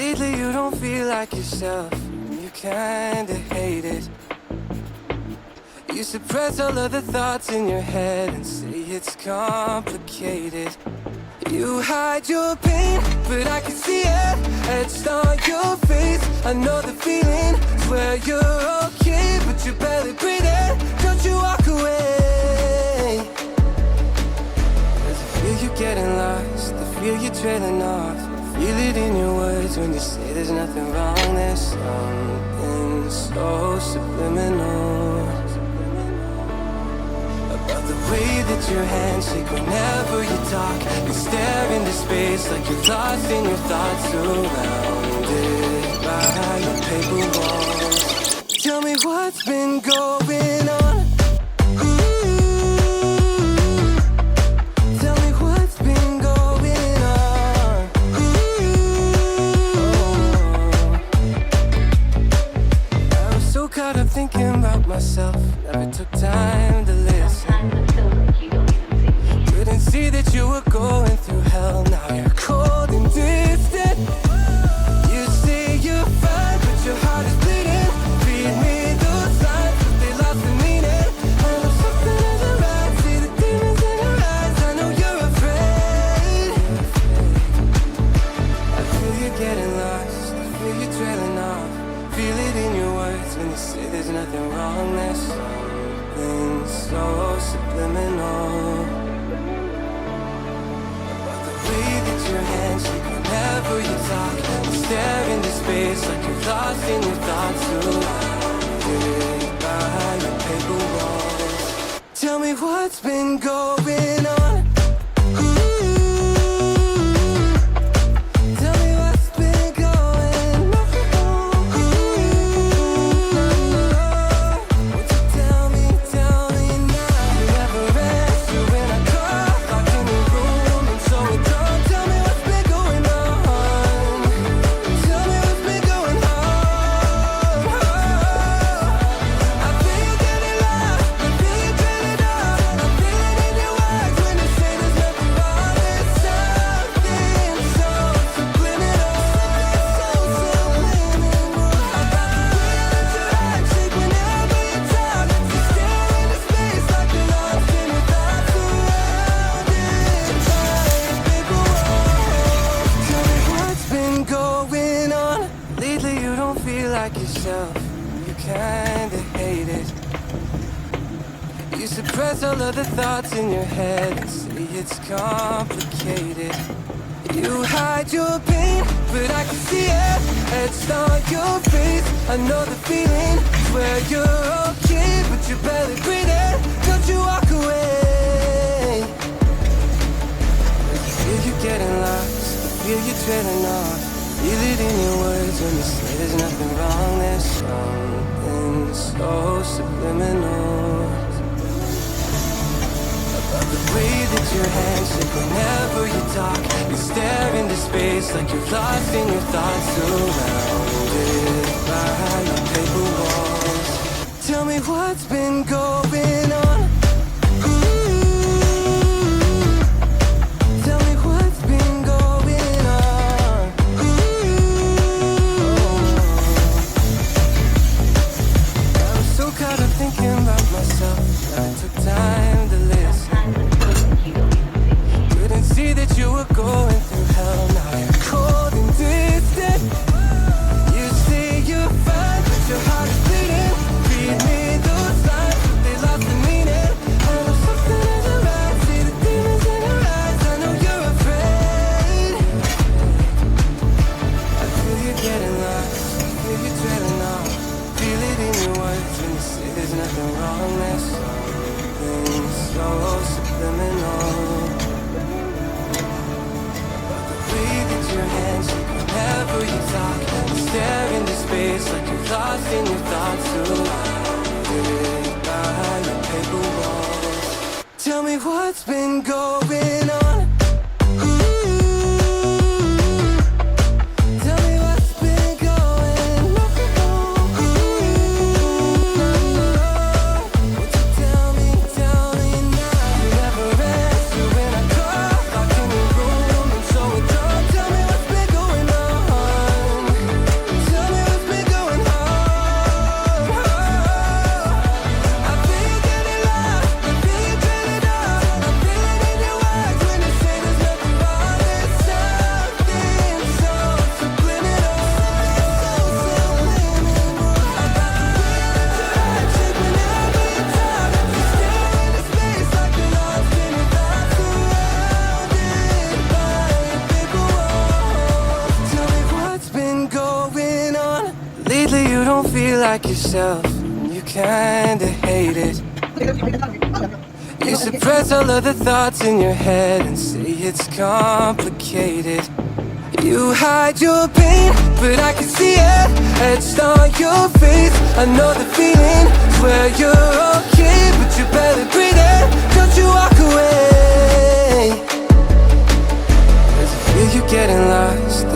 Lately you don't feel like yourself, you kinda hate it. You suppress all of the thoughts in your head and say it's complicated. You hide your pain, but I can see it etched on your face. I know the feeling, swear you're okay, but you're barely breathing. Don't you walk away. 'Cause I feel you getting lost, I feel you trailing off. Feel it in your words when you say there's nothing wrong. There's something so subliminal about the way that your hands shake whenever you talk. You stare into space like you're lost in your thoughts, surrounded by your paper walls. Tell me what's been going on. Tell me what's been going on. I was so caught up thinking about myself, never took time to listen. Couldn't see that you were going through hell. Now you're cold and distant. You say you're fine, but your heart is bleeding. Read me those lines, but they lost the meaning. I know something isn't right. See the demons in your eyes. I know you're afraid. I feel you getting lost, I feel you trailing off. Feel it in your words when you say there's nothing wrong. There's something so subliminal about the way that your hands shake whenever you talk. You stare into space like you're lost in your thoughts, surrounded by your paper walls. Tell me what's been going on. Tell me what's been going on. Won't you tell me now? You never answer when I call, locked in your room and so it don't. Tell me what's been going on. Tell me what's been going on. I feel you getting lost, I feel you trailing off. I feel it in your words when you say there's nothing wrong. There's something so subliminal, so subliminal about the way that your hands shake whenever you talk. You stare into space like you're lost in your thoughts, surrounded by paper walls. Tell me what's been going on. Lately you don't feel like yourself, you kinda hate it. You suppress all of the thoughts in your head and say it's complicated. You hide your pain, but I can see it etched on your face. I know the feeling, swear you're okay, but you're barely breathing. Don't you walk away. I feel you getting lost, I feel you trailing off. Feel it in your words when you say there's nothing wrong. There's something so subliminal about the way that your hands shake whenever you talk. You stare into space like you're lost in your thoughts, surrounded by your paper walls. Tell me what's been going on. Tell me what's been going on. I was so caught up thinking about myself, never took time to listen. Couldn't see that you were going through hell. Now you're cold and distant. You say you're fine, but your heart is bleeding. Read me those lines, but they lost the meaning. I know something isn't right. See the demons in your eyes. I know you're afraid. I feel you getting lost, I feel you trailing off. Feel it in your words when you say there's nothing wrong. There's something so subliminal about the way that your hands shake whenever you talk. You stare into space like you're lost in your thoughts, surrounded by your paper walls. Tell me what's been going on. Tell me what's been going on. Won't you tell me now? You never answer when I call, locked in your room and so it don't. Tell me what's been going on. feel like yourself, you kinda hate it. You suppress all of the thoughts in your head and say it's complicated. You hide your pain, but I can see it etched on your face. I know the feeling, swear you're okay, but you barely breathing. Don't you walk away, 'cause I feel you getting lost.